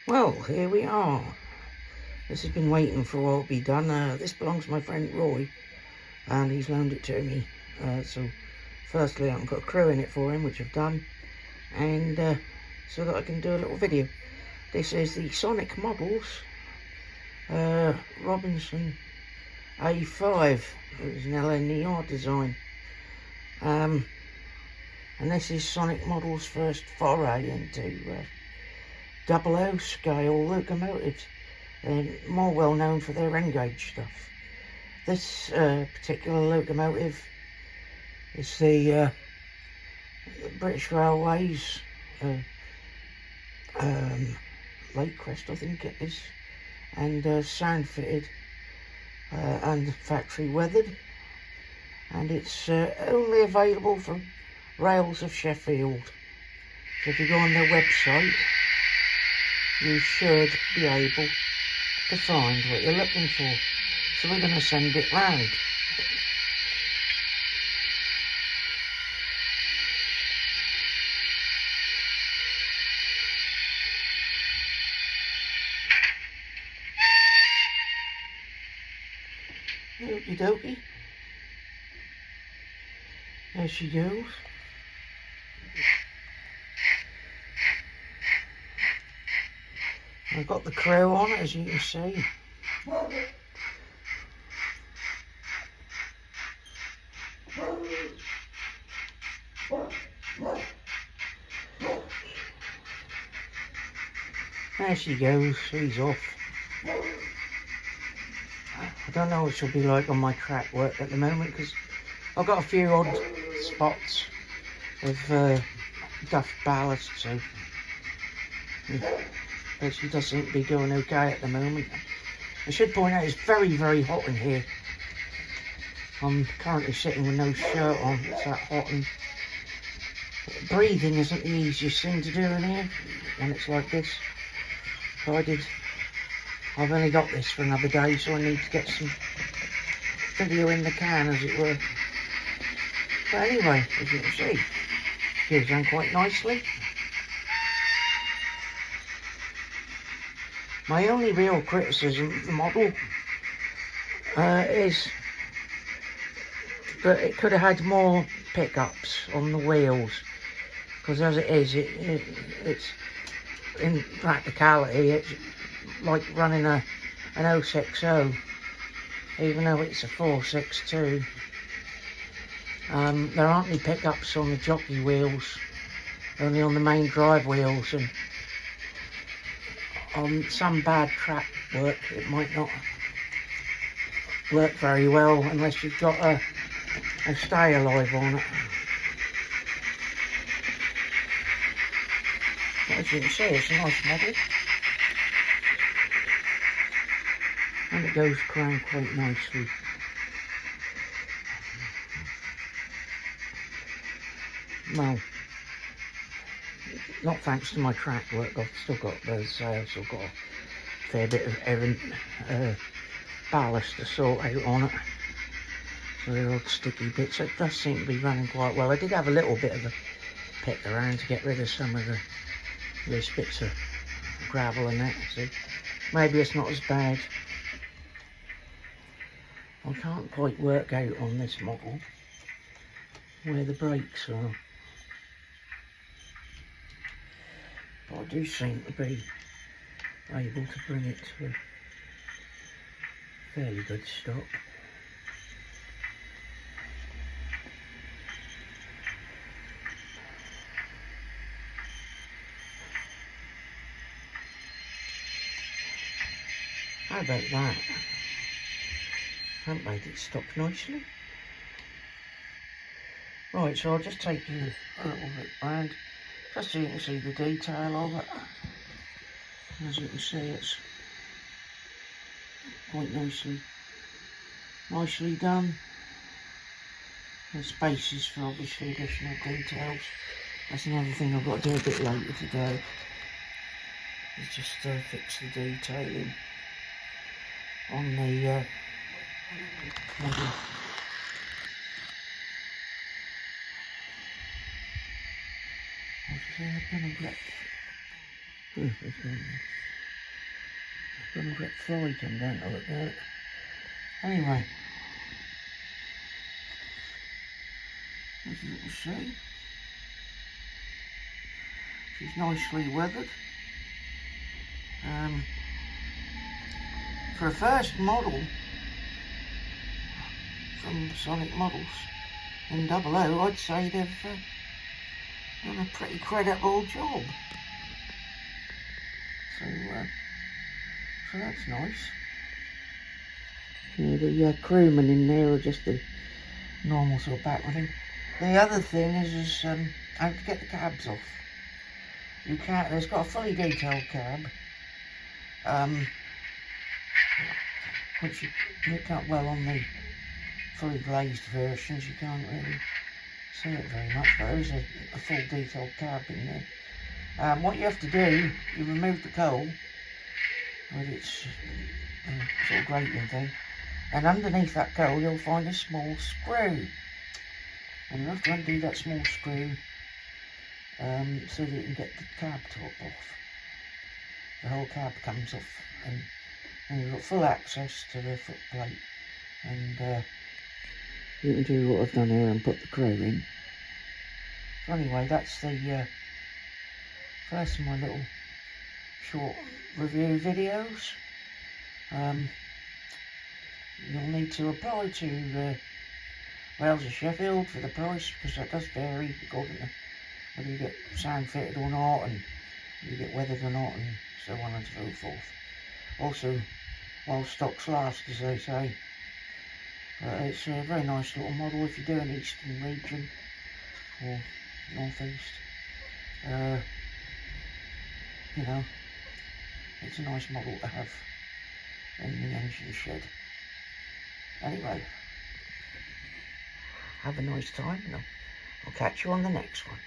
Well, here we are. This has been waiting for a while to be done. This belongs to my friend Roy, and he's loaned it to me. So firstly I can put a crew in it for him, which I've done, and so that I can do a little video. This is the Sonic Models Robinson A5. It was an LNER design. And this is Sonic Models' first foray into 00 scale locomotives. They're more well known for their N-gauge stuff. This particular locomotive is the British Railways Lake Crest, I think it is, and sound fitted and factory weathered, and it's only available from Rails of Sheffield. So if you go on their website, you should be able to find what you're looking for. So we're going to send it round. Okie dokie. There she goes. I've got the crew on it, as you can see. There she goes, she's off. I don't know what she'll be like on my track work at the moment, because I've got a few odd spots with duff ballast, so but she does seem to be going okay at the moment. I should point out it's very, very hot in here. I'm currently sitting with no shirt on, it's that hot, and breathing isn't the easiest thing to do in here when it's like this. So I've only got this for another day, so I need to get some video in the can, as it were. But anyway, as you can see, goes on quite nicely. My only real criticism of the model is that it could have had more pickups on the wheels, because as it is, it's in practicality, it's like running an 060, even though it's a 462. There aren't any pickups on the jockey wheels, only on the main drive wheels, and on some bad track work it might not work very well unless you've got a stay alive on it. But as you can see, it's a nice model, and it goes around quite nicely. Well, not thanks to my track work, I've still got those sails, I've got a fair bit of ballast to sort out on it. So they're all sticky bits. It does seem to be running quite well. I did have a little bit of a pick around to get rid of some of the loose bits of gravel and that, so maybe it's not as bad. I can't quite work out on this model where the brakes are, but I do seem to be able to bring it to a fairly good stop. How about that? That made it stop nicely. Right, so I'll just take you a little bit round, just so you can see the detail of it. As you can see, it's quite nicely done. There's spaces for obviously additional details. That's another thing I've got to do a bit later today, is just fix the detailing on the model. It's gonna get frightened, don't I, look at it. Anyway, as you can see, she's nicely weathered. For a first model from Sonic Models in 00, I'd say they've done a pretty creditable job. So that's nice. The crewmen in there are just the normal sort of background. The other thing is how to get the cabs off. You can't. There's got a fully detailed cab, which you can't. Well, on the fully glazed versions, you can't really see it very much. But there is a full detailed cab in there. What you have to do, you remove the coal with its sort of grating thing, and underneath that coal you'll find a small screw, and you have to undo that small screw so that you can get the cab top off. The whole cab comes off, and you've got full access to the footplate, and you can do what I've done here and put the crew in. So anyway, that's the first of my little short review videos. You'll need to apply to Wales or Sheffield for the price, because that does vary according to whether you get sound fitted or not, and you get weathered or not, and so on and so forth. Also, while stocks last, as they say. It's a very nice little model if you do an eastern region or northeast. You know, it's a nice model to have in the engine shed. Anyway, have a nice time, and I'll catch you on the next one.